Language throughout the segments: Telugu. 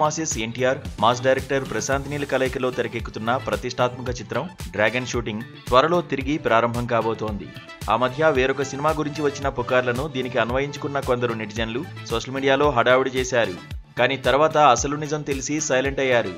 Masses NTR, mass director Prashanth Neel కలయికలో తెరకెక్కుతున్న ప్రతిష్టాత్మక చిత్రం డ్రాగన్ షూటింగ్ త్వరలో తిరిగి ప్రారంభం కాబోతోంది. ఆ మధ్య వేరొక సినిమా గురించి వచ్చిన పుకార్లను దీనికి అన్వయించుకున్న కొందరు నెటిజన్లు సోషల్ మీడియాలో హడావుడి చేశారు. కానీ తర్వాత అసలు నిజం తెలిసి సైలెంట్ అయ్యారు.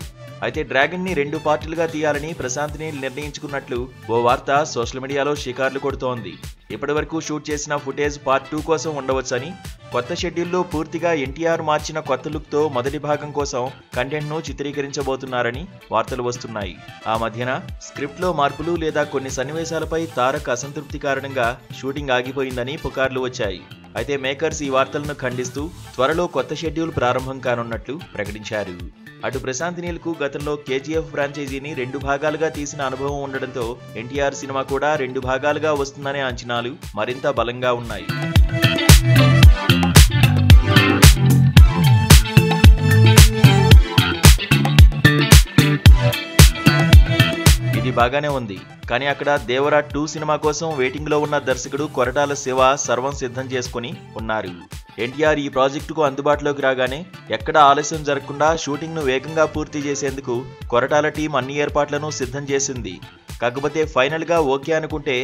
అయితే డ్రాగన్ ని 2 పార్టీలుగా తీయాలని ప్రశాంత్ నీల్ నిర్ణయించుకున్నట్లు ఓ వార్త సోషల్ మీడియాలో షికార్లు కొడుతోంది. ఇప్పటివరకు షూట్ చేసిన ఫుటేజ్ పార్ట్ 2 కోసం ఉండవచ్చని, కొత్త షెడ్యూల్లో పూర్తిగా ఎన్టీఆర్ మార్చిన కొత్త లుక్ తో మొదటి భాగం కోసం కంటెంట్ ను చిత్రీకరించబోతున్నారని వార్తలు వస్తున్నాయి. ఆ మధ్యన స్క్రిప్ట్ లో మార్పులు లేదా కొన్ని సన్నివేశాలపై తారక్ అసంతృప్తి కారణంగా షూటింగ్ ఆగిపోయిందని పుకార్లు వచ్చాయి. అయితే మేకర్స్ ఈ వార్తలను ఖండిస్తూ త్వరలో కొత్త షెడ్యూల్ ప్రారంభం కానున్నట్లు ప్రకటించారు. అటు ప్రశాంత్ నీల్ కు గతంలో కేజీఎఫ్ ఫ్రాంచైజీని 2 భాగాలుగా తీసిన అనుభవం ఉండడంతో ఎన్టీఆర్ సినిమా కూడా 2 భాగాలుగా వస్తుందనే అంచనాలు మరింత బలంగా ఉన్నాయి. ఇది బాగానే ఉంది, కానీ అక్కడ దేవరా 2 సినిమా కోసం వెయిటింగ్ లో ఉన్న దర్శకుడు కొరటాల శివ సర్వం సిద్ధం చేసుకుని ఉన్నారు. ఎన్టీఆర్ ఈ ప్రాజెక్టుకు అందుబాటులోకి రాగానే ఎక్కడ ఆలస్యం జరగకుండా షూటింగ్ ను వేగంగా పూర్తి చేసేందుకు కొరటాల టీం అన్ని ఏర్పాట్లను సిద్ధం చేసింది. కాకపోతే ఫైనల్ గా ఓకే అనుకుంటే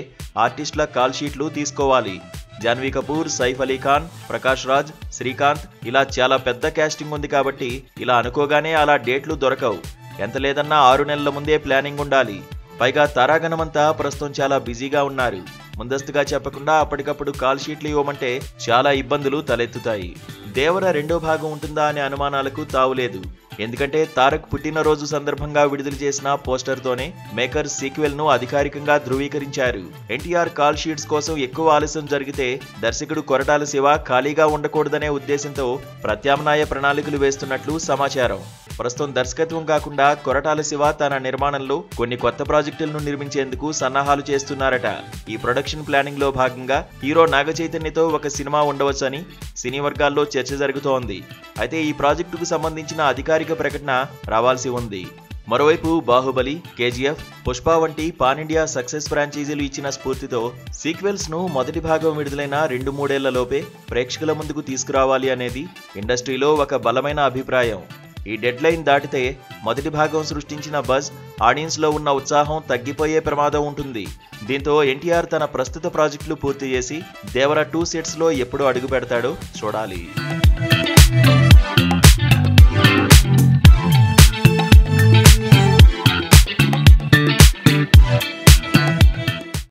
ఆర్టిస్టుల కాల్ షీట్లు తీసుకోవాలి. జాన్వీ కపూర్, సైఫ్ అలీ ఖాన్, ప్రకాష్ రాజ్, శ్రీకాంత్ ఇలా చాలా పెద్ద కాస్టింగ్ ఉంది కాబట్టి ఇలా అనుకోగానే అలా డేట్లు దొరకవు. ఎంత లేదన్నా 6 నెలల ముందే ప్లానింగ్ ఉండాలి. పైగా తారాగణమంతా ప్రస్తుతం చాలా బిజీగా ఉన్నారు. ముందస్తుగా చెప్పకుండా అప్పటికప్పుడు కాల్ షీట్లు ఇవ్వమంటే చాలా ఇబ్బందులు తలెత్తుతాయి. దేవర 2వ భాగం ఉంటుందా అనే అనుమానాలకు తావులేదు. ఎందుకంటే తారక్ పుట్టినరోజు సందర్భంగా విడుదల చేసిన పోస్టర్తోనే మేకర్స్ సీక్వెల్ ను అధికారికంగా ధృవీకరించారు. ఎన్టీఆర్ కాల్ షీట్స్ కోసం ఎక్కువ ఆలస్యం జరిగితే దర్శకుడు కొరటాల శివ ఖాళీగా ఉండకూడదనే ఉద్దేశంతో ప్రత్యామ్నాయ ప్రణాళికలు వేస్తున్నట్లు సమాచారం. ప్రస్తుతం దర్శకత్వం కాకుండా కొరటాల శివ తన నిర్మాణంలో కొన్ని కొత్త ప్రాజెక్టులను నిర్మించేందుకు సన్నాహాలు చేస్తున్నారట. ఈ ప్రొడక్షన్ ప్లానింగ్ లో భాగంగా హీరో నాగ చైతన్యతో ఒక సినిమా ఉండవచ్చని సినీ వర్గాల్లో చర్చ జరుగుతోంది. అయితే ఈ ప్రాజెక్టుకు సంబంధించిన అధికారిక ప్రకటన రావాల్సి ఉంది. మరోవైపు బాహుబలి, కేజీఎఫ్, పుష్ప వంటి పాన్ ఇండియా సక్సెస్ ఫ్రాంచైజీలు ఇచ్చిన స్ఫూర్తితో సీక్వెల్స్ ను మొదటి భాగం విడుదలైన 2-3 ఏళ్లలోపే ప్రేక్షకుల ముందుకు తీసుకురావాలి అనేది ఇండస్ట్రీలో ఒక బలమైన అభిప్రాయం. ఈ డెడ్ లైన్ దాటితే మొదటి భాగం సృష్టించిన బజ్, ఆడియన్స్ లో ఉన్న ఉత్సాహం తగ్గిపోయే ప్రమాదం ఉంటుంది. దీంతో ఎన్టీఆర్ తన ప్రస్తుత ప్రాజెక్టులు పూర్తి చేసి దేవర 2 సెట్స్ లో ఎప్పుడు అడుగు పెడతాడో చూడాలి.